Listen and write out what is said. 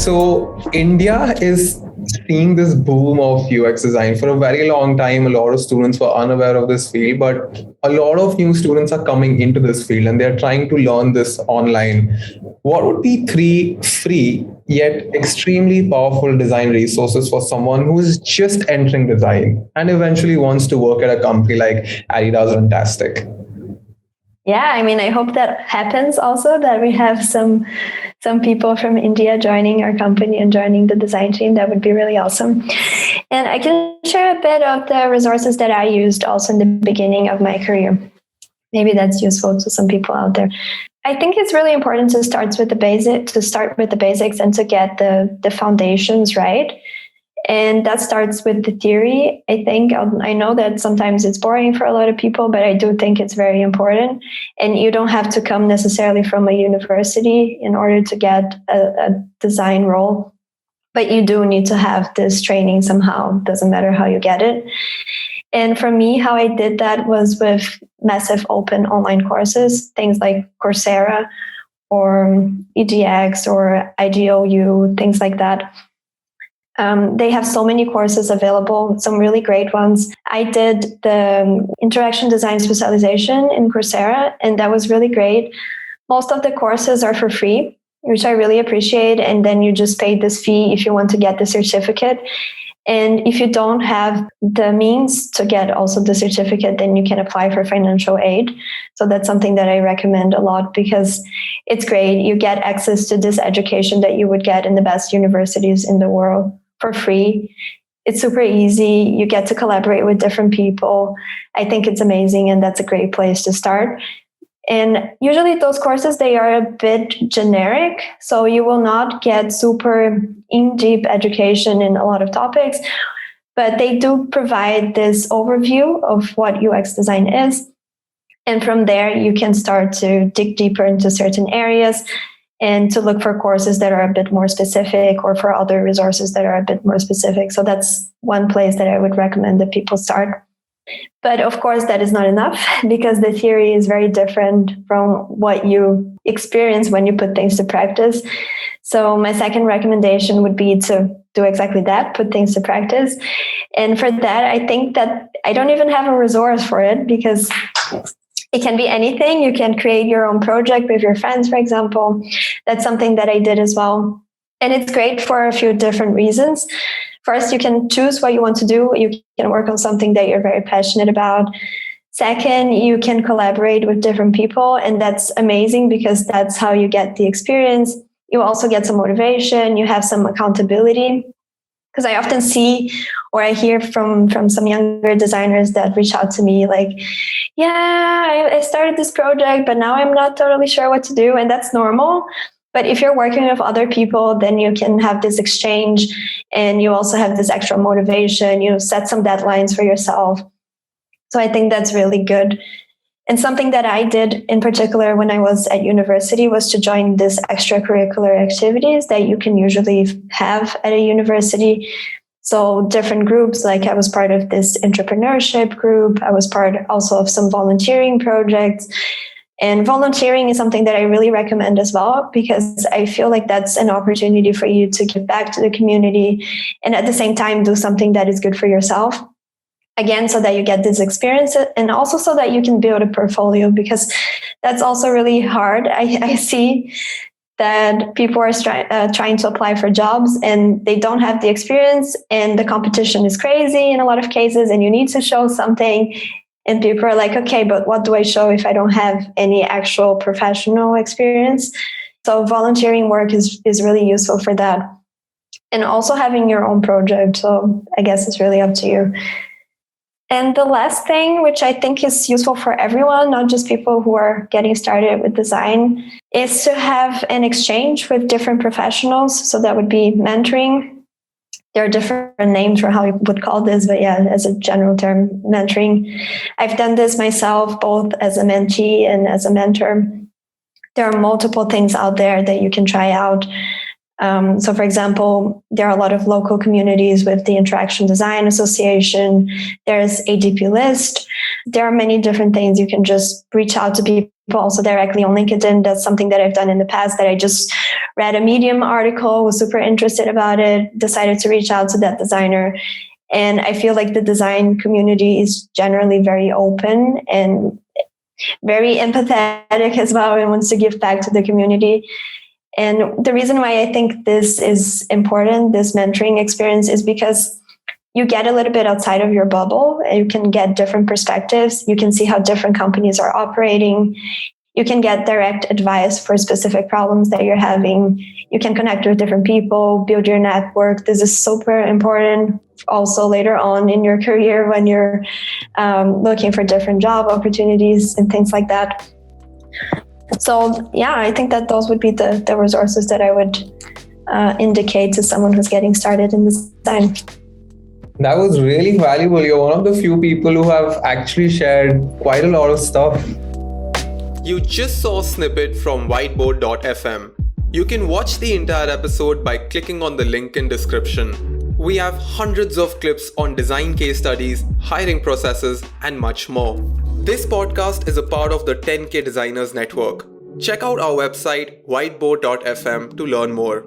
So India is seeing this boom of UX design. For a very long time, a lot of students were unaware of this field, but a lot of new students are coming into this field and they're trying to learn this online. What would be three free yet extremely powerful design resources for someone who is just entering design and eventually wants to work at a company like Adidas or Fantastic? Yeah, I mean, I hope that happens also, that we have some people from India joining our company and joining the design team. That would be really awesome. And I can share a bit of the resources that I used also in the beginning of my career. Maybe that's useful to some people out there. I think it's really important to start with the basics and to get the foundations right. And that starts with the theory. I know that sometimes it's boring for a lot of people, but I do think it's very important. And you don't have to come necessarily from a university in order to get a design role, but you do need to have this training somehow. Doesn't matter how you get it. And for me, how I did that was with massive open online courses, things like Coursera or EDX or IGOU, things like that. They have so many courses available, some really great ones. I did the interaction design specialization in Coursera, and that was really great. Most of the courses are for free, which I really appreciate. And then you just pay this fee if you want to get the certificate. And if you don't have the means to get also the certificate, then you can apply for financial aid. So that's something that I recommend a lot because it's great. You get access to this education that you would get in the best universities in the world for free. It's super easy. You get to collaborate with different people. I think it's amazing, and that's a great place to start. And usually those courses, they are a bit generic, so you will not get super in-deep education in a lot of topics, but they do provide this overview of what UX design is. And from there, you can start to dig deeper into certain areas and to look for courses that are a bit more specific or for other resources that are a bit more specific. So that's one place that I would recommend that people start. But of course, that is not enough because the theory is very different from what you experience when you put things to practice. So my second recommendation would be to do exactly that, put things to practice. And for that, I think that I don't even have a resource for it because it can be anything. You can create your own project with your friends, for example. That's something that I did as well. And it's great for a few different reasons. First, you can choose what you want to do. You can work on something that you're very passionate about. Second, you can collaborate with different people. And that's amazing because that's how you get the experience. You also get some motivation. You have some accountability. Because I often see or I hear from some younger designers that reach out to me like, yeah, I started this project, but now I'm not totally sure what to do. And that's normal. But if you're working with other people, then you can have this exchange and you also have this extra motivation. You set some deadlines for yourself. So I think that's really good. And something that I did in particular when I was at university was to join this extracurricular activities that you can usually have at a university. So different groups, like I was part of this entrepreneurship group. I was part also of some volunteering projects. And volunteering is something that I really recommend as well, because I feel like that's an opportunity for you to give back to the community and at the same time do something that is good for yourself. Again, so that you get this experience and also so that you can build a portfolio, because that's also really hard. I see that people are trying to apply for jobs and they don't have the experience and the competition is crazy in a lot of cases and you need to show something. And people are like, okay, but what do I show if I don't have any actual professional experience? So volunteering work is really useful for that. And also having your own project. So I guess it's really up to you. And the last thing, which I think is useful for everyone, not just people who are getting started with design, is to have an exchange with different professionals. So that would be mentoring. There are different names for how you would call this, but yeah, as a general term, mentoring. I've done this myself, both as a mentee and as a mentor. There are multiple things out there that you can try out. So for example, there are a lot of local communities with the Interaction Design Association. There's ADP List. there are many different things. You can just reach out to people also directly on LinkedIn. That's something that I've done in the past, that I just read a Medium article, was super interested about it, decided to reach out to that designer. And I feel like the design community is generally very open and very empathetic as well, and wants to give back to the community. And the reason why I think this is important, this mentoring experience, is because you get a little bit outside of your bubble. You can get different perspectives. You can see how different companies are operating. You can get direct advice for specific problems that you're having. You can connect with different people, build your network. This is super important also later on in your career when you're looking for different job opportunities and things like that. So yeah, I think that those would be the resources that I would indicate to someone who's getting started in design. That was really valuable. You're one of the few people who have actually shared quite a lot of stuff. You just saw a snippet from whiteboard.fm. You can watch the entire episode by clicking on the link in description. We have hundreds of clips on design case studies, hiring processes, and much more. This podcast is a part of the 10K Designers Network. Check out our website whiteboard.fm to learn more.